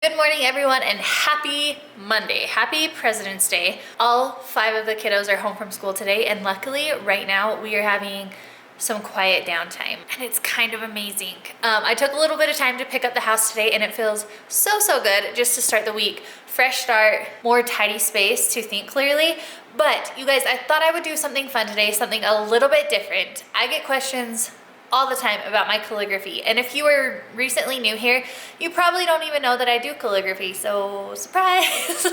Good morning, everyone, and happy Monday. Happy President's Day. All 5 of the kiddos are home from school today, and luckily right now we are having some quiet downtime, and it's kind of amazing. I took a little bit of time to pick up the house today, and it feels so good just to start the week. Fresh start, more tidy space to think clearly. But you guys, I thought I would do something fun today, something a little bit different. I get questions all the time about my calligraphy, and if you are recently new here, you probably don't even know that I do calligraphy, so surprise.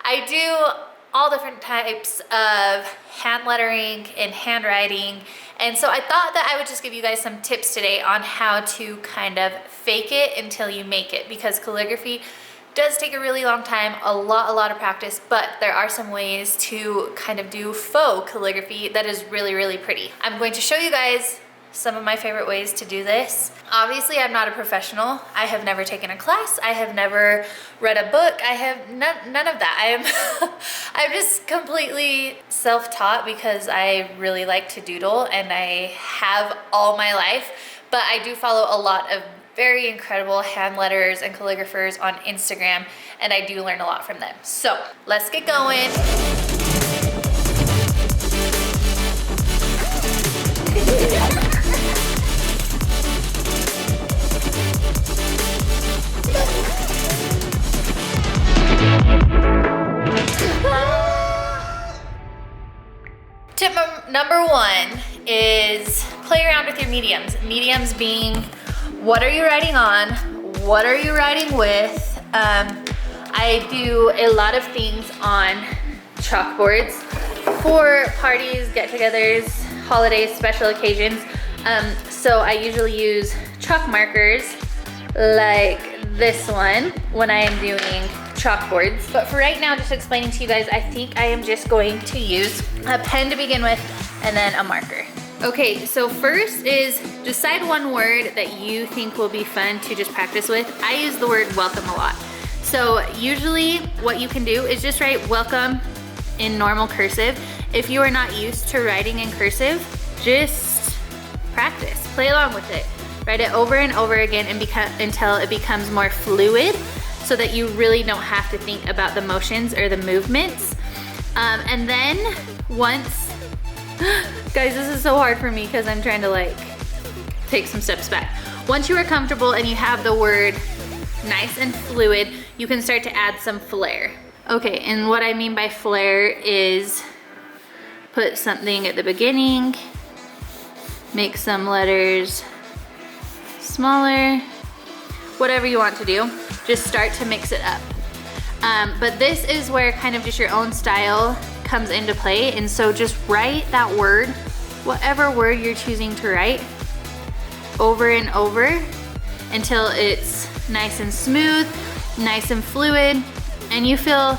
I do all different types of hand lettering and handwriting, and so I thought that I would just give you guys some tips today on how to kind of fake it until you make it, because calligraphy does take a really long time, a lot of practice, but there are some ways to kind of do faux calligraphy that is really pretty. I'm going to show you guys some of my favorite ways to do this. Obviously, I'm not a professional. I have never taken a class. I have never read a book. I have none of that. I'm just completely self-taught because I really like to doodle, and I have all my life, but I do follow a lot of very incredible hand letterers and calligraphers on Instagram, and I do learn a lot from them. So let's get going. Tip number 1 is play around with your mediums. Mediums being, what are you writing on? What are you writing with? I do a lot of things on chalkboards for parties, get-togethers, holidays, special occasions. So I usually use chalk markers like this one when I am doing chalkboards. But for right now, just explaining to you guys, I think I am just going to use a pen to begin with and then a marker. Okay, so first is decide one word that you think will be fun to just practice with. I use the word welcome a lot. So usually what you can do is just write welcome in normal cursive. If you are not used to writing in cursive, just practice, play along with it. Write it over and over again until it becomes more fluid, so that you really don't have to think about the motions or the movements. And then once, guys, this is so hard for me because I'm trying to like take some steps back. Once you are comfortable and you have the word nice and fluid, you can start to add some flair. Okay, and what I mean by flair is put something at the beginning, make some letters smaller, whatever you want to do. Just start to mix it up. But this is where kind of just your own style comes into play. And so just write that word, whatever word you're choosing to write, over and over until it's nice and smooth, nice and fluid, and you feel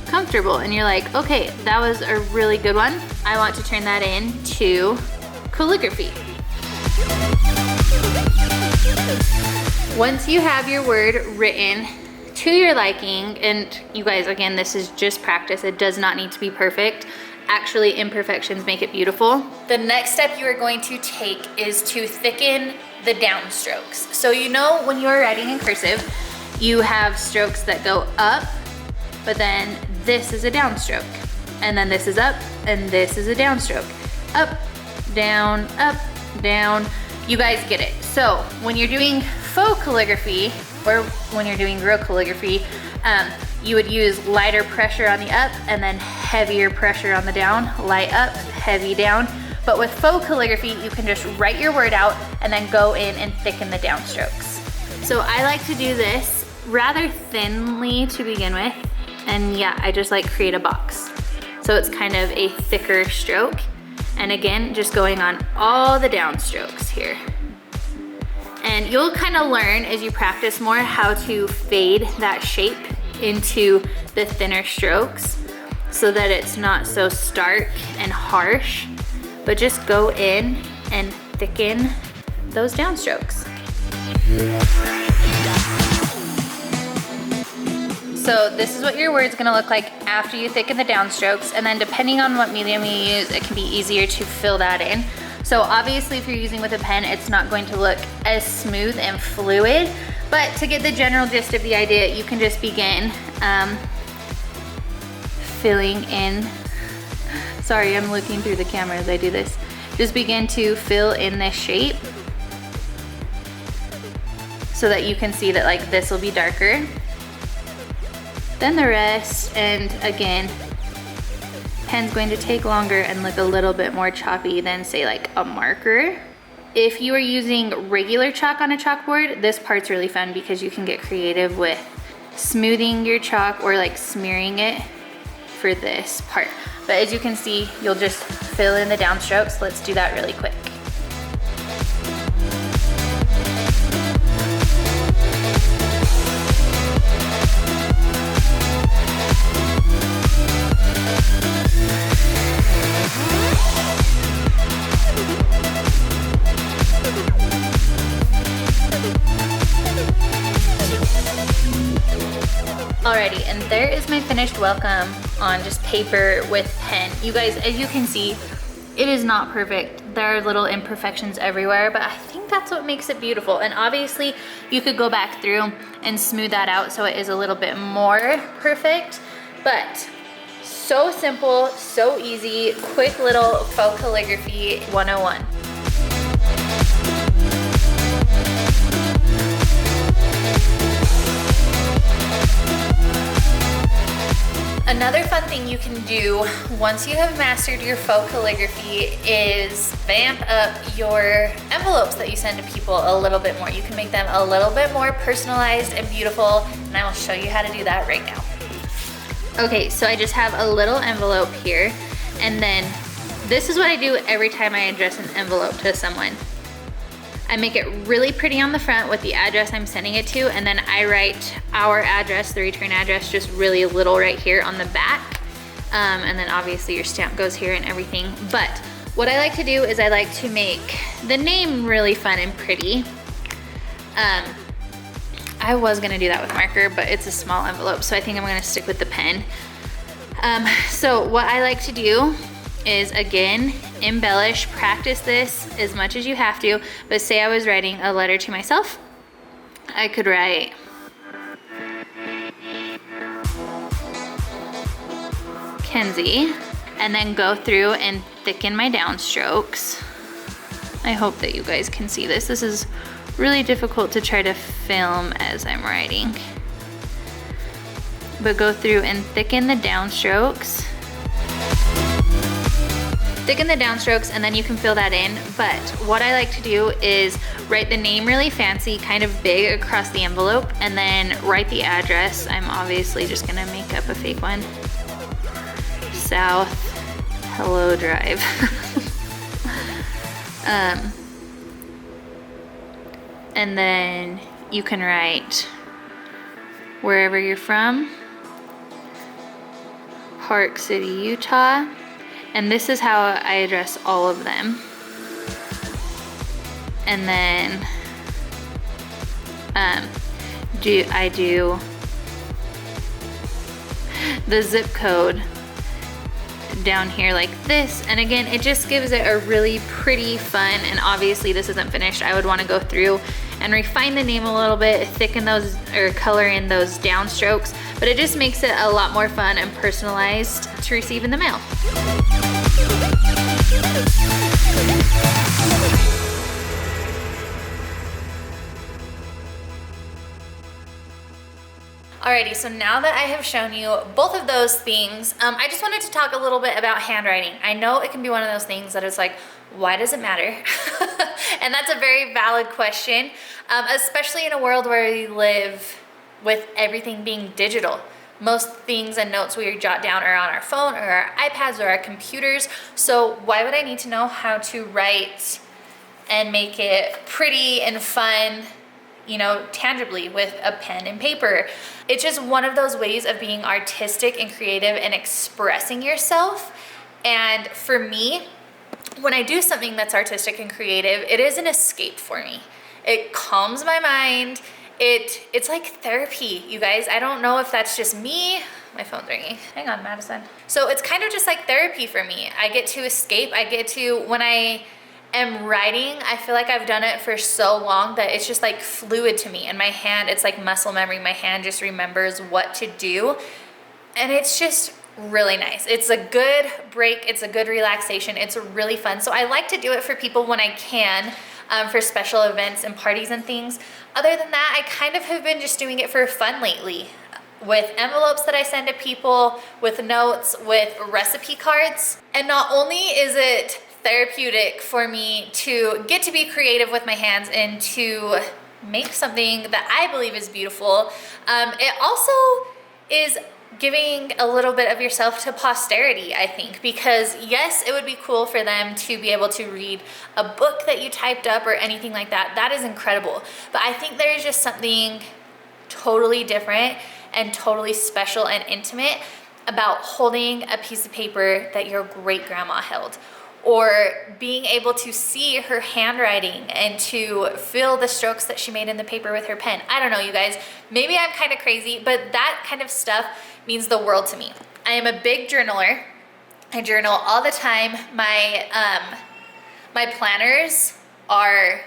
comfortable. And you're like, okay, that was a really good one. I want to turn that into calligraphy. Once you have your word written to your liking, and you guys, again, this is just practice. It does not need to be perfect. Actually, imperfections make it beautiful. The next step you are going to take is to thicken the downstrokes. So you know when you're writing in cursive, you have strokes that go up, but then this is a downstroke. And then this is up, and this is a downstroke. Up, down, you guys get it. So when you're doing faux calligraphy, or when you're doing real calligraphy, you would use lighter pressure on the up and then heavier pressure on the down, light up, heavy down. But with faux calligraphy, you can just write your word out and then go in and thicken the downstrokes. So I like to do this rather thinly to begin with. And yeah, I just like create a box. So it's kind of a thicker stroke. And again, just going on all the downstrokes here. And you'll kind of learn as you practice more how to fade that shape into the thinner strokes so that it's not so stark and harsh, but just go in and thicken those downstrokes. So this is what your word's gonna look like after you thicken the downstrokes, and then depending on what medium you use, it can be easier to fill that in. So obviously if you're using with a pen, it's not going to look as smooth and fluid, But to get the general gist of the idea, you can just begin filling in. Sorry, I'm looking through the camera as I do this. Just begin to fill in this shape so that you can see that like this will be darker than the rest. And again, pen's going to take longer and look a little bit more choppy than say like a marker. If you are using regular chalk on a chalkboard, this part's really fun because you can get creative with smoothing your chalk or like smearing it for this part. But as you can see, you'll just fill in the downstrokes. Let's do that really quick. Alrighty, and there is my finished welcome on just paper with pen. You guys, as you can see, it is not perfect. There are little imperfections everywhere, but I think that's what makes it beautiful. And obviously, you could go back through and smooth that out so it is a little bit more perfect. But so simple, so easy, quick little faux calligraphy 101. Another fun thing you can do once you have mastered your faux calligraphy is vamp up your envelopes that you send to people a little bit more. You can make them a little bit more personalized and beautiful, and I will show you how to do that right now. Okay, so I just have a little envelope here, and then this is what I do every time I address an envelope to someone. I make it really pretty on the front with the address I'm sending it to, and then I write our address, the return address, just really little right here on the back. And then obviously your stamp goes here and everything. But what I like to do is I like to make the name really fun and pretty. I was gonna do that with marker, but it's a small envelope, so I think I'm gonna stick with the pen. So what I like to do is, again, embellish, practice this as much as you have to, but say I was writing a letter to myself, I could write Kenzie, and then go through and thicken my downstrokes. I hope that you guys can see this. This is really difficult to try to film as I'm writing. But go through and thicken the downstrokes. Thicken the downstrokes, and then you can fill that in. But what I like to do is write the name really fancy, kind of big across the envelope, and then write the address. I'm obviously just gonna make up a fake one. South Hello Drive. And then you can write wherever you're from, Park City, Utah. And this is how I address all of them. And then I do the zip code down here like this. And again, it just gives it a really pretty, fun, and obviously this isn't finished. I would want to go through and refine the name a little bit, thicken those or color in those downstrokes, but it just makes it a lot more fun and personalized to receive in the mail. Alrighty, so now that I have shown you both of those things, I just wanted to talk a little bit about handwriting. I know it can be one of those things that is like, why does it matter? And that's a very valid question, especially in a world where we live with everything being digital. Most things and notes we jot down are on our phone or our iPads or our computers. So why would I need to know how to write and make it pretty and fun, you know, tangibly with a pen and paper? It's just one of those ways of being artistic and creative and expressing yourself. And for me, when I do something that's artistic and creative, it is an escape for me. It calms my mind. It's like therapy, you guys. I don't know if that's just me. My phone's ringing. Hang on, Madison. So it's kind of just like therapy for me. I get to escape. I get to, when I am writing, I feel like I've done it for so long that it's just like fluid to me. And my hand, it's like muscle memory. My hand just remembers what to do. And it's just really nice. It's a good break. It's a good relaxation. It's really fun. So I like to do it for people when I can, for special events and parties and things. Other than that, I kind of have been just doing it for fun lately, with envelopes that I send to people, with notes, with recipe cards. And not only is it therapeutic for me to get to be creative with my hands and to make something that I believe is beautiful, it also is giving a little bit of yourself to posterity, I think, because yes, it would be cool for them to be able to read a book that you typed up or anything like that. That is incredible. But I think there is just something totally different and totally special and intimate about holding a piece of paper that your great grandma held, or being able to see her handwriting and to feel the strokes that she made in the paper with her pen. I don't know, you guys, maybe I'm kind of crazy, but that kind of stuff means the world to me. I am a big journaler. I journal all the time. My planners are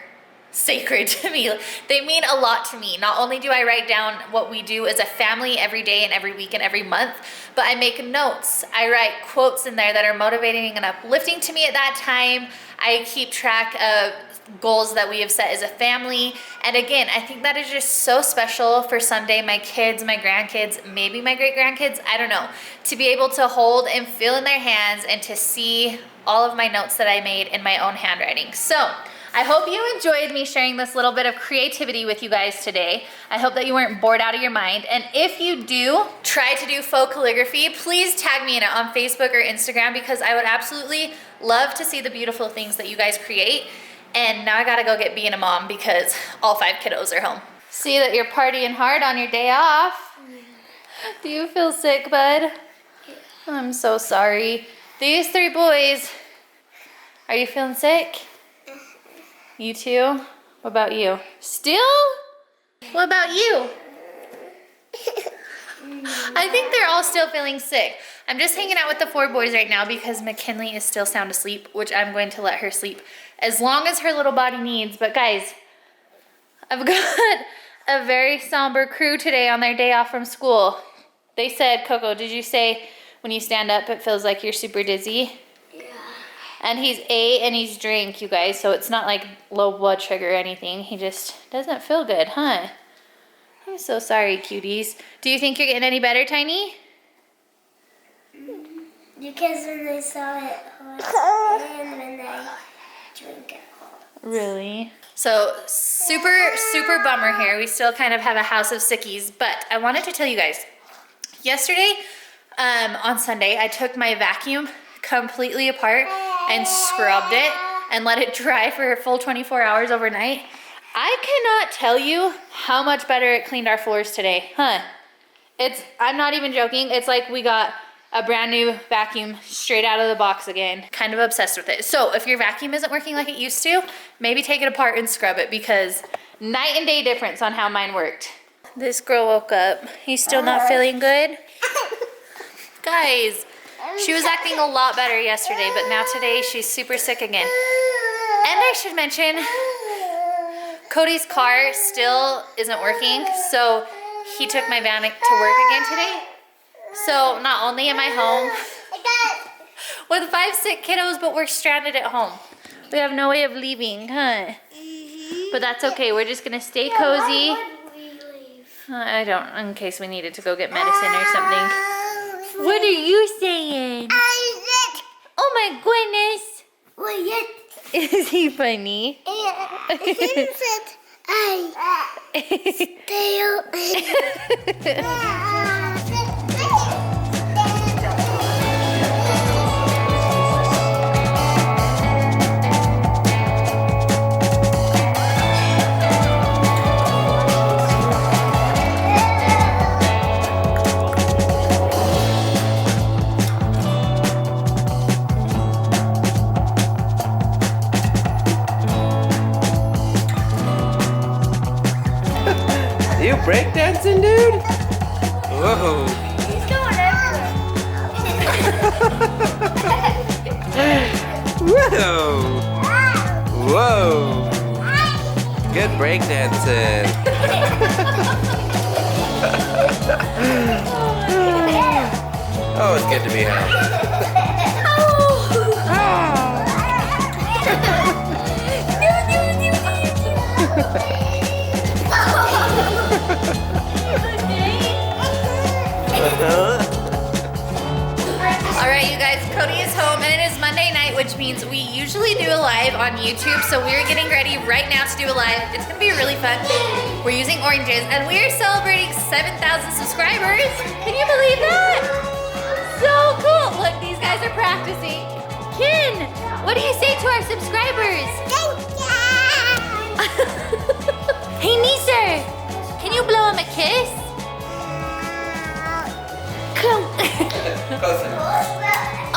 sacred to me. They mean a lot to me. Not only do I write down what we do as a family every day and every week and every month, but I make notes. I write quotes in there that are motivating and uplifting to me at that time. I keep track of goals that we have set as a family. And again, I think that is just so special for someday my kids, my grandkids, maybe my great grandkids, I don't know, to be able to hold and feel in their hands and to see all of my notes that I made in my own handwriting. So I hope you enjoyed me sharing this little bit of creativity with you guys today. I hope that you weren't bored out of your mind. And if you do try to do faux calligraphy, please tag me in it on Facebook or Instagram, because I would absolutely love to see the beautiful things that you guys create. And now I gotta go get being a mom because all 5 kiddos are home. See that you're partying hard on your day off. Do you feel sick, bud? Yeah. I'm so sorry. These 3 boys, are you feeling sick? You too? What about you? Still? What about you? I think they're all still feeling sick. I'm just hanging out with the 4 boys right now because McKinley is still sound asleep, which I'm going to let her sleep as long as her little body needs. But guys, I've got a very somber crew today on their day off from school. They said, Coco, did you say when you stand up it feels like you're super dizzy? And he's ate and he's drank, you guys, so it's not like low blood sugar or anything. He just doesn't feel good, huh? I'm so sorry, cuties. Do you think you're getting any better, Tiny? Because when I saw it hot and when I drink it hot. Really? So super bummer here. We still kind of have a house of sickies, but I wanted to tell you guys, yesterday on Sunday, I took my vacuum completely apart and scrubbed it and let it dry for a full 24 hours overnight. I cannot tell you how much better it cleaned our floors today, huh? I'm not even joking. It's like we got a brand new vacuum straight out of the box again. Kind of obsessed with it. So if your vacuum isn't working like it used to, maybe take it apart and scrub it, because night and day difference on how mine worked. This girl woke up. He's still not feeling good? Guys, she was acting a lot better yesterday, but now today she's super sick again. And I should mention, Cody's car still isn't working, so he took my van to work again today. So not only am I home with 5 sick kiddos, but we're stranded at home. We have no way of leaving, huh? But that's okay. We're just gonna stay cozy. I don't, in case we needed to go get medicine or something. What are you saying? Oh my goodness. Is he funny? You breakdancing, dude? Whoa. He's going everywhere. Whoa. Whoa. Good breakdancing. Oh, it's good to be home. Alright, you guys, Cody is home and it is Monday night, which means we usually do a live on YouTube, so we're getting ready right now to do a live. It's gonna be really fun. We're using oranges and we are celebrating 7,000 subscribers. Can you believe that? So cool. Look, these guys are practicing. Ken, what do you say to our subscribers? Hey, Neeser, can you blow him a kiss? Come. Closer.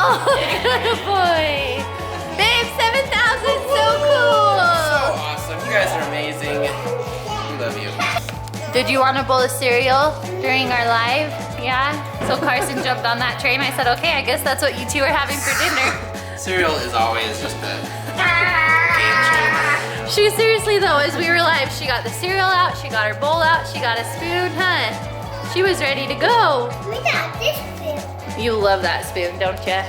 Oh, good boy. Babe, 7,000, so cool. So awesome. You guys are amazing. We love you. Did you want a bowl of cereal during our live? Yeah? So Carson jumped on that train. I said, okay, I guess that's what you two are having for dinner. Cereal is always just a game changer. She seriously though, as we were live, she got the cereal out, she got her bowl out, she got a spoon, huh? She was ready to go. We got this spoon. You love that spoon, don't you?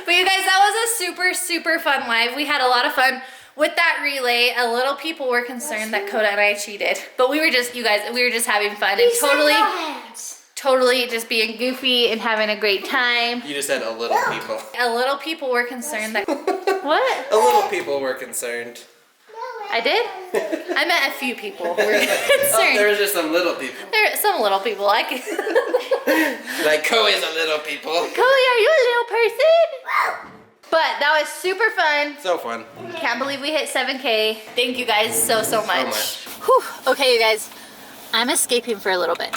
But you guys, that was a super, super fun live. We had a lot of fun with that relay. A little people were concerned that Coda and I cheated, but we were just, you guys, we were just having fun and totally just being goofy and having a great time. You just said a little people. A little people were concerned that, what? A little people were concerned. I did? I meant a few people were Oh, concerned. there was just some little people. There are some little people. I can. Like Coey's a little people. Chloe, are you a little person? But that was super fun. So fun. Can't believe we hit 7K. Thank you guys so much. much. Whew. Okay, you guys, I'm escaping for a little bit.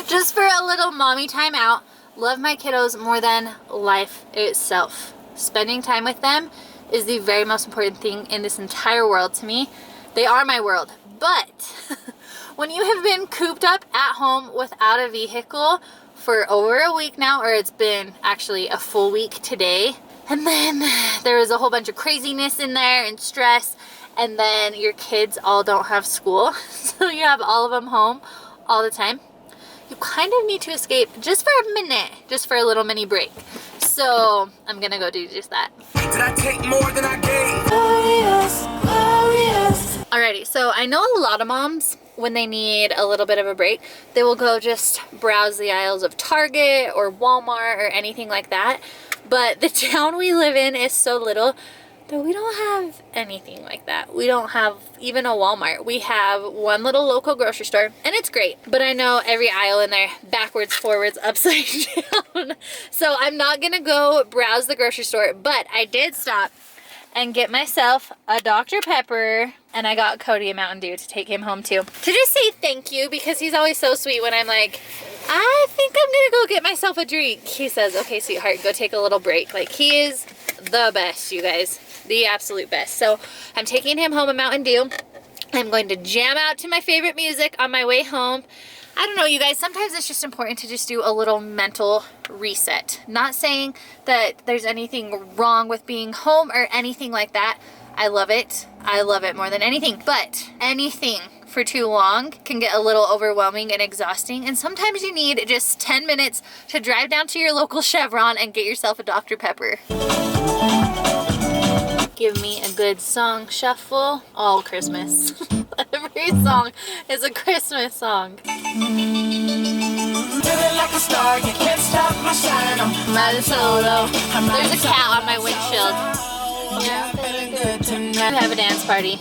Just for a little mommy time out. Love my kiddos more than life itself. Spending time with them is the very most important thing in this entire world to me. They are my world. But when you have been cooped up at home without a vehicle for over a week now, or it's been actually a full week today, and then there was a whole bunch of craziness in there and stress, and then your kids all don't have school, so you have all of them home all the time. You kind of need to escape just for a minute, just for a little mini break. So I'm gonna go do just that. Did I take more than I gave? Alrighty, so I know a lot of moms, when they need a little bit of a break, they will go just browse the aisles of Target or Walmart or anything like that. But the town we live in is so little that we don't have anything like that. We don't have even a Walmart. We have one little local grocery store, and it's great. But I know every aisle in there, backwards, forwards, upside down. So I'm not gonna go browse the grocery store, but I did stop and get myself a Dr. Pepper, and I got Cody a Mountain Dew to take him home too. To just say thank you, because he's always so sweet when I'm like, I think I'm gonna go get myself a drink. He says, okay, sweetheart, go take a little break. Like, he is the best, you guys. The absolute best. So I'm taking him home a Mountain Dew. I'm going to jam out to my favorite music on my way home. I don't know, you guys, sometimes it's just important to just do a little mental reset. Not saying that there's anything wrong with being home or anything like that. I love it. I love it more than anything. But anything for too long can get a little overwhelming and exhausting. And sometimes you need just 10 minutes to drive down to your local Chevron and get yourself a Dr. Pepper. Give me a good song shuffle. All Christmas. Every song is a Christmas song. Like a star, you can't stop my shine. I'm Riding solo. There's a cat on my windshield. yeah, feeling good We tonight. have a dance party.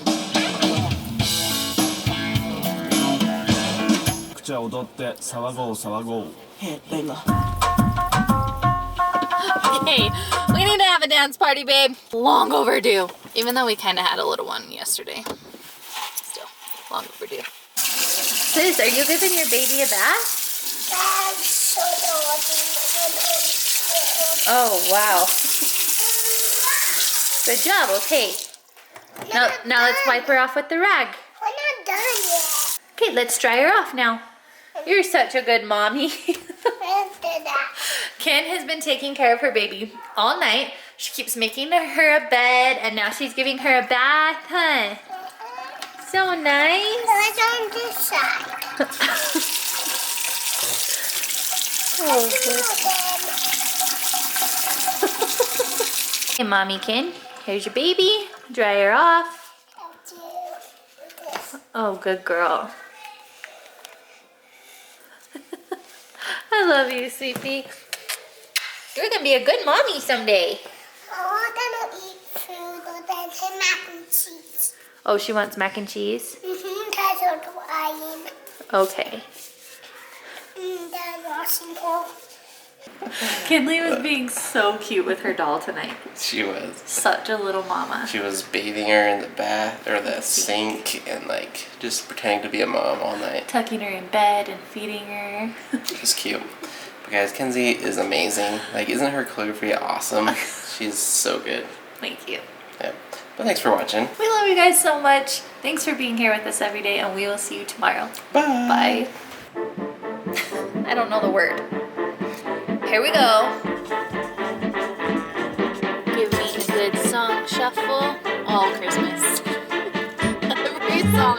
じゃあ踊って騒ごう騒ごう Hey, we need to have a dance party, babe. Long overdue. Even though we kind of had a little one yesterday. Still, long overdue. Sis, are you giving your baby a bath? Oh, wow. Good job, okay. Now let's wipe her off with the rag. We're not done yet. Okay, let's dry her off now. You're such a good mommy. Let's do that. Ken has been taking care of her baby all night. She keeps making her a bed, and now she's giving her a bath, huh? So nice. Let's on this side. Oh, hey, Mommy Ken, here's your baby. Dry her off. Oh, good girl. I love you, sweetie. You're gonna be a good mommy someday. I'm gonna eat food or then say mac and cheese. Oh, she wants mac and cheese? That's what I eat. Okay. That's awesome too. Kinley was being so cute with her doll tonight. She was. Such a little mama. She was bathing her in the bath or the sink and like just pretending to be a mom all night. Tucking her in bed and feeding her. It was cute. But guys, Kenzie is amazing. Like, isn't her calligraphy awesome? She's so good. Thank you. Yeah. But thanks for watching. We love you guys so much. Thanks for being here with us every day, and we will see you tomorrow. Bye. Bye. I don't know the word. Here we go. Give me a good song shuffle. All Christmas. Every song